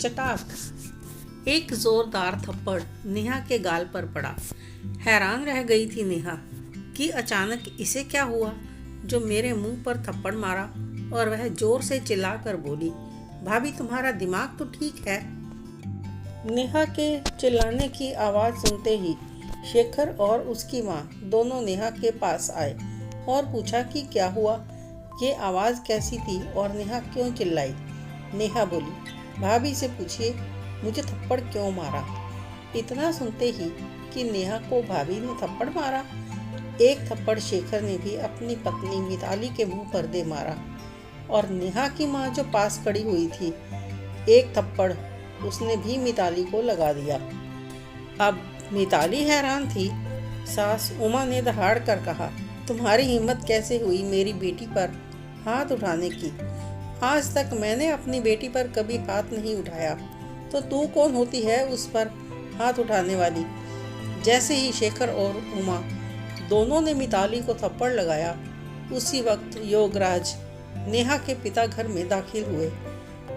चटाक एक जोरदार थप्पड़ नेहा के गाल पर पड़ा। हैरान रह गई थी नेहा कि अचानक इसे क्या हुआ जो मेरे मुंह पर थप्पड़ मारा, और वह जोर से चिल्लाकर बोली, भाभी तुम्हारा दिमाग तो ठीक है। नेहा के चिल्लाने की आवाज़ सुनते ही शेखर और उसकी माँ दोनों नेहा के पास आए और पूछा कि क्या हुआ, ये आवाज़ कैसी थी और नेहा क्यों चिल्लाई। नेहा बोली, भाभी से पूछिए मुझे थप्पड़ क्यों मारा। इतना सुनते ही कि नेहा को भाभी ने थप्पड़ मारा, एक थप्पड़ शेखर ने भी अपनी पत्नी मिताली के मुंह पर दे मारा और नेहा की माँ जो पास खड़ी हुई थी, एक थप्पड़ उसने भी मिताली को लगा दिया। अब मिताली हैरान थी। सास उमा ने दहाड़ कर कहा, तुम्हारी हिम्मत कैसे हुई मेरी बेटी पर हाथ उठाने की? आज तक मैंने अपनी बेटी पर कभी हाथ नहीं उठाया, तो तू कौन होती है उस पर हाथ उठाने वाली? जैसे ही शेखर और उमा दोनों ने मिताली को थप्पड़ लगाया, उसी वक्त योगराज नेहा के पिता घर में दाखिल हुए।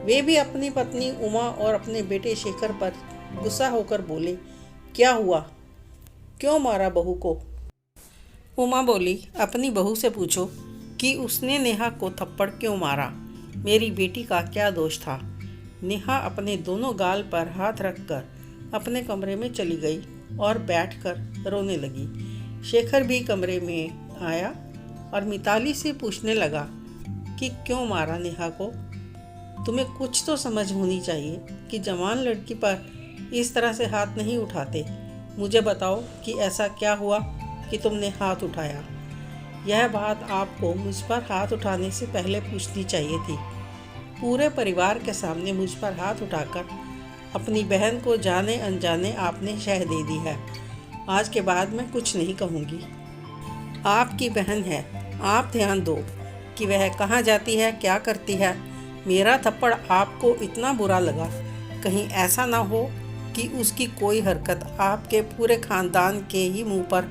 वे भी अपनी पत्नी उमा और अपने बेटे शेखर पर गुस्सा होकर बोले, क्या हुआ, क्यों मारा बहू को? उमा बोली, अपनी बहू से पूछो कि उसने नेहा को थप्पड़ क्यों मारा, मेरी बेटी का क्या दोष था। नेहा अपने दोनों गाल पर हाथ रखकर अपने कमरे में चली गई और बैठकर रोने लगी। शेखर भी कमरे में आया और मिताली से पूछने लगा कि क्यों मारा नेहा को? तुम्हें कुछ तो समझ होनी चाहिए कि जवान लड़की पर इस तरह से हाथ नहीं उठाते। मुझे बताओ कि ऐसा क्या हुआ कि तुमने हाथ उठाया। यह बात आपको मुझ पर हाथ उठाने से पहले पूछनी चाहिए थी। पूरे परिवार के सामने मुझ पर हाथ उठाकर अपनी बहन को जाने अनजाने आपने शह दे दी है। आज के बाद मैं कुछ नहीं कहूँगी। आपकी बहन है, आप ध्यान दो कि वह कहाँ जाती है, क्या करती है। मेरा थप्पड़ आपको इतना बुरा लगा, कहीं ऐसा ना हो कि उसकी कोई हरकत आपके पूरे खानदान के ही मुंह पर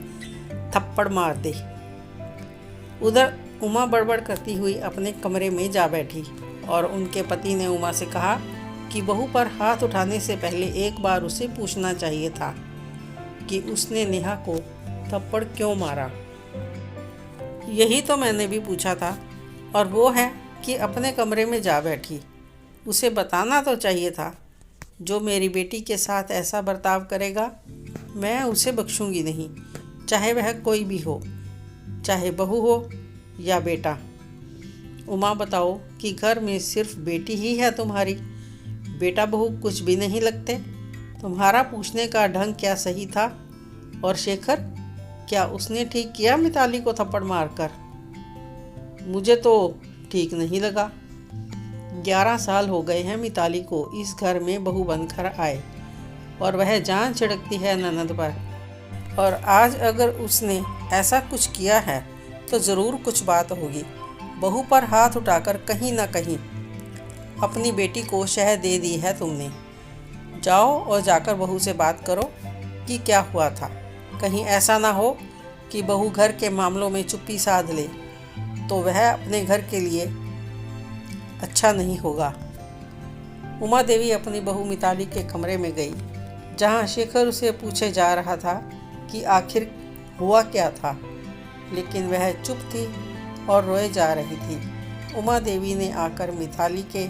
थप्पड़ मार दे। उधर उमा बड़बड़ करती हुई अपने कमरे में जा बैठी और उनके पति ने उमा से कहा कि बहू पर हाथ उठाने से पहले एक बार उसे पूछना चाहिए था कि उसने नेहा को थप्पड़ क्यों मारा। यही तो मैंने भी पूछा था, और वो है कि अपने कमरे में जा बैठी। उसे बताना तो चाहिए था। जो मेरी बेटी के साथ ऐसा बर्ताव करेगा, मैं उसे बख्शूंगी नहीं, चाहे वह कोई भी हो, चाहे बहू हो या बेटा। उमा, बताओ कि घर में सिर्फ बेटी ही है तुम्हारी, बेटा बहू कुछ भी नहीं लगते? तुम्हारा पूछने का ढंग क्या सही था? और शेखर, क्या उसने ठीक किया मिताली को थप्पड़ मारकर? मुझे तो ठीक नहीं लगा। 11 साल हो गए हैं मिताली को इस घर में बहू बनकर आए, और वह जान छिड़कती है ननद पर। और आज अगर उसने ऐसा कुछ किया है तो ज़रूर कुछ बात होगी। बहू पर हाथ उठाकर कहीं ना कहीं अपनी बेटी को शह दे दी है तुमने। जाओ और जाकर बहू से बात करो कि क्या हुआ था। कहीं ऐसा ना हो कि बहू घर के मामलों में चुप्पी साध ले, तो वह अपने घर के लिए अच्छा नहीं होगा। उमा देवी अपनी बहू मिताली के कमरे में गई, जहां शेखर उसे पूछे जा रहा था कि आखिर हुआ क्या था, लेकिन वह चुप थी और रोए जा रही थी। उमा देवी ने आकर मिताली के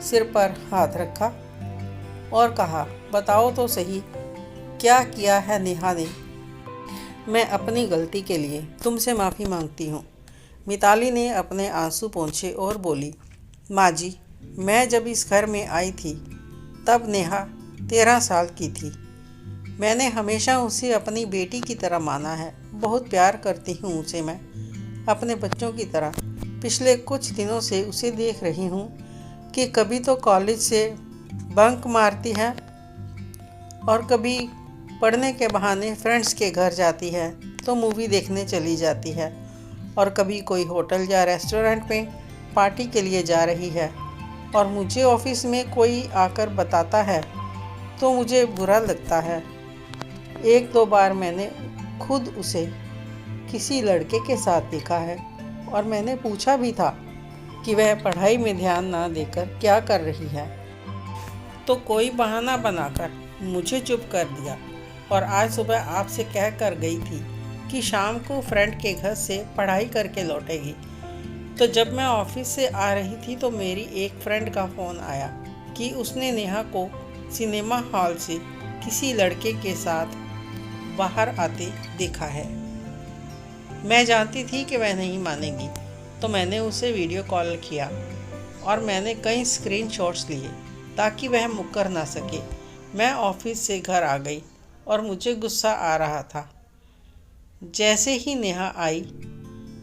सिर पर हाथ रखा और कहा, बताओ तो सही, क्या किया है नेहा ने? मैं अपनी गलती के लिए तुमसे माफ़ी मांगती हूँ। मिताली ने अपने आंसू पोंछे और बोली, माँ जी, मैं जब इस घर में आई थी तब नेहा 13 साल की थी। मैंने हमेशा उसे अपनी बेटी की तरह माना है। बहुत प्यार करती हूँ उसे मैं, अपने बच्चों की तरह। पिछले कुछ दिनों से उसे देख रही हूँ कि कभी तो कॉलेज से बंक मारती है और कभी पढ़ने के बहाने फ्रेंड्स के घर जाती है, तो मूवी देखने चली जाती है, और कभी कोई होटल या रेस्टोरेंट में पार्टी के लिए जा रही है। और मुझे ऑफिस में कोई आकर बताता है तो मुझे बुरा लगता है। 1-2 बार मैंने खुद उसे किसी लड़के के साथ देखा है, और मैंने पूछा भी था कि वह पढ़ाई में ध्यान ना देकर क्या कर रही है। तो कोई बहाना बनाकर मुझे चुप कर दिया और आज सुबह आपसे कह कर गई थी कि शाम को फ्रेंड के घर से पढ़ाई करके लौटेगी। तो जब मैं ऑफिस से आ रही थी तो मेरी एक फ्रेंड का फ़ोन आया कि उसने नेहा को सिनेमा हॉल से किसी लड़के के साथ बाहर आते देखा है। मैं जानती थी कि वह नहीं मानेगी, तो मैंने उसे वीडियो कॉल किया और मैंने कई स्क्रीनशॉट्स लिए ताकि वह मुकर ना सके। मैं ऑफिस से घर आ गई और मुझे गुस्सा आ रहा था। जैसे ही नेहा आई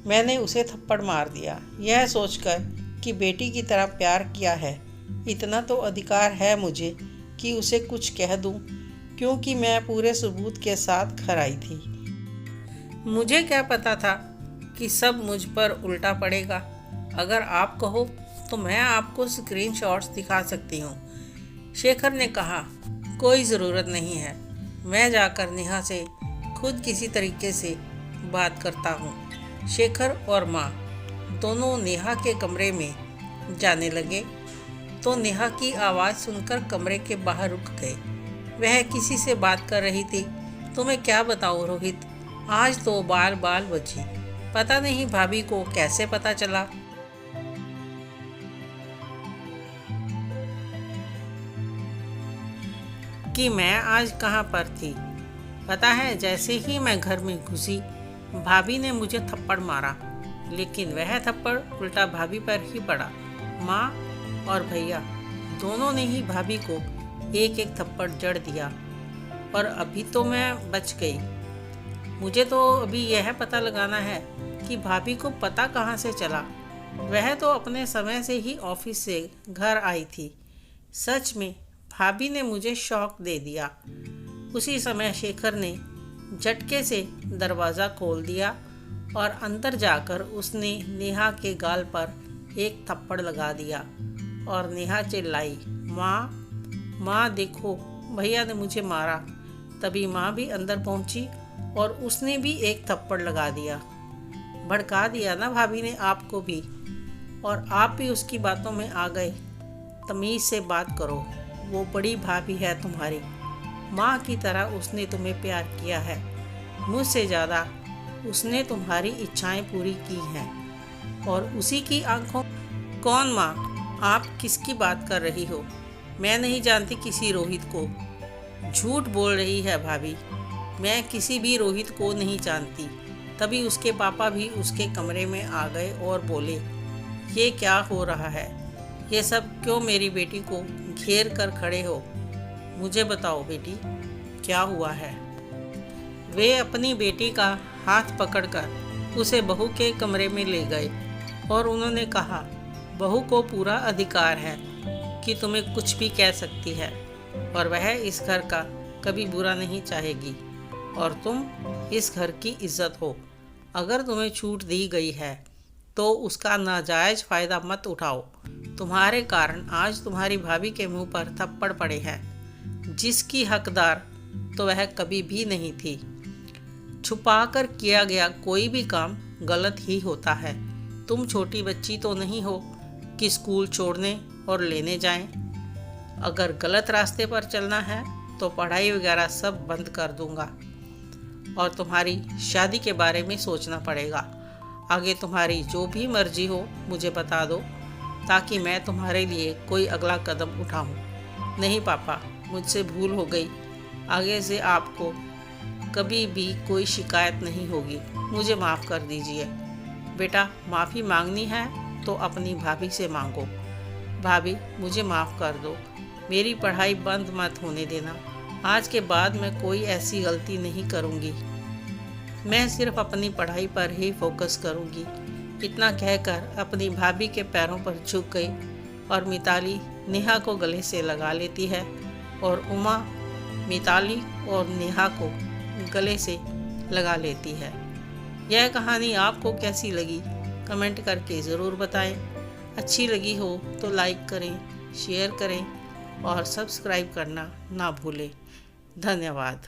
मैंने उसे थप्पड़ मार दिया, यह सोचकर कि बेटी की तरह प्यार किया है, इतना तो अधिकार है मुझे कि उसे कुछ कह दूं, क्योंकि मैं पूरे सबूत के साथ घर आई थी। मुझे क्या पता था कि सब मुझ पर उल्टा पड़ेगा। अगर आप कहो तो मैं आपको स्क्रीनशॉट्स दिखा सकती हूँ। शेखर ने कहा, कोई ज़रूरत नहीं है, मैं जाकर नेहा से खुद किसी तरीके से बात करता हूँ। शेखर और माँ दोनों नेहा के कमरे में जाने लगे तो नेहा की आवाज़ सुनकर कमरे के बाहर रुक गए। वह किसी से बात कर रही थी। तो मैं क्या बताऊँ रोहित, आज तो बाल बाल बची। पता नहीं भाभी को कैसे पता चला। कि मैं आज कहाँ पर थी। पता है, जैसे ही मैं घर में घुसी भाभी ने मुझे थप्पड़ मारा, लेकिन वह थप्पड़ उल्टा भाभी पर ही पड़ा। माँ और भैया दोनों ने ही भाभी को एक एक थप्पड़ जड़ दिया और अभी तो मैं बच गई। मुझे तो अभी यह पता लगाना है कि भाभी को पता कहाँ से चला। वह तो अपने समय से ही ऑफिस से घर आई थी। सच में भाभी ने मुझे शॉक दे दिया। उसी समय शेखर ने झटके से दरवाज़ा खोल दिया और अंदर जाकर उसने नेहा के गाल पर एक थप्पड़ लगा दिया और नेहा चिल्लाई, माँ माँ देखो, भैया ने मुझे मारा। तभी माँ भी अंदर पहुंची और उसने भी एक थप्पड़ लगा दिया। भड़का दिया ना भाभी ने आपको भी, और आप भी उसकी बातों में आ गए। तमीज़ से बात करो, वो बड़ी भाभी है तुम्हारी। माँ की तरह उसने तुम्हें प्यार किया है, मुझसे ज़्यादा उसने तुम्हारी इच्छाएं पूरी की हैं। और उसी की आंखों। कौन माँ? आप किसकी बात कर रही हो? मैं नहीं जानती किसी रोहित को। झूठ बोल रही है भाभी, मैं किसी भी रोहित को नहीं जानती। तभी उसके पापा भी उसके कमरे में आ गए और बोले, ये क्या हो रहा है? ये सब क्यों मेरी बेटी को घेर कर खड़े हो? मुझे बताओ बेटी, क्या हुआ है? वे अपनी बेटी का हाथ पकड़कर उसे बहू के कमरे में ले गए और उन्होंने कहा, बहू को पूरा अधिकार है कि तुम्हें कुछ भी कह सकती है और वह इस घर का कभी बुरा नहीं चाहेगी और तुम इस घर की इज्जत हो। अगर तुम्हें छूट दी गई है तो उसका नाजायज़ फ़ायदा मत उठाओ। तुम्हारे कारण आज तुम्हारी भाभी के मुंह पर थप्पड़ पड़े हैं, जिसकी हकदार तो वह कभी भी नहीं थी। छुपाकर किया गया कोई भी काम गलत ही होता है। तुम छोटी बच्ची तो नहीं हो कि स्कूल छोड़ने और लेने जाएं। अगर गलत रास्ते पर चलना है तो पढ़ाई वगैरह सब बंद कर दूंगा और तुम्हारी शादी के बारे में सोचना पड़ेगा। आगे तुम्हारी जो भी मर्जी हो मुझे बता दो, ताकि मैं तुम्हारे लिए कोई अगला कदम उठाऊं। नहीं पापा, मुझसे भूल हो गई। आगे से आपको कभी भी कोई शिकायत नहीं होगी। मुझे माफ़ कर दीजिए। बेटा, माफ़ी मांगनी है तो अपनी भाभी से मांगो। भाभी, मुझे माफ़ कर दो। मेरी पढ़ाई बंद मत होने देना। आज के बाद मैं कोई ऐसी गलती नहीं करूँगी। मैं सिर्फ अपनी पढ़ाई पर ही फोकस करूँगी। इतना कहकर अपनी भाभी के पैरों पर झुक गई और मिताली नेहा को गले से लगा लेती है और उमा मिताली और नेहा को गले से लगा लेती है। यह कहानी आपको कैसी लगी कमेंट करके ज़रूर बताएं। अच्छी लगी हो तो लाइक करें, शेयर करें और सब्सक्राइब करना ना भूलें। धन्यवाद।